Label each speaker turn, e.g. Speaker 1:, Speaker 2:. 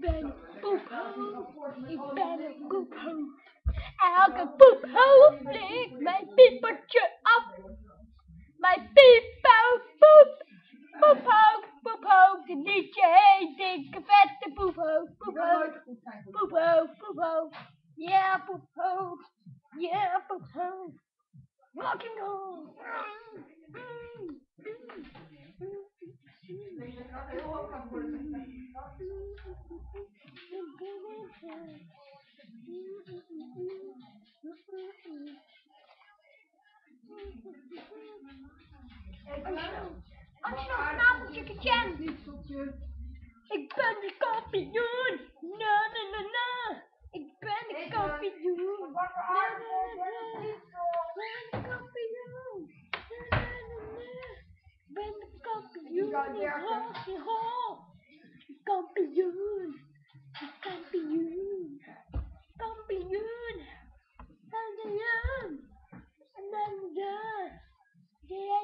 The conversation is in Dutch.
Speaker 1: ben een poephoofd. Ik ben een poephoofd. Elke poephoofd flikt mijn piepertje af. Mijn piephoofd poep. Poephoofd, poephoofd. Het liedje heet dikke vette poephoofd. Poephoofd, poephoofd, poephoofd. Ja, poephoofd. Ja, poephoofd. Rock'n'roll. Angelo, vanavond Jackie Chan. Ik ben de kampioen. Na na na na. Ik ben de kampioen. Na na na na. Ik ben de kampioen. Na na na na. Ik ben de kampioen. Ik rock je roll. Kampioen. Kampioen. Kampioen. Kampioen. En dan ja. Ja.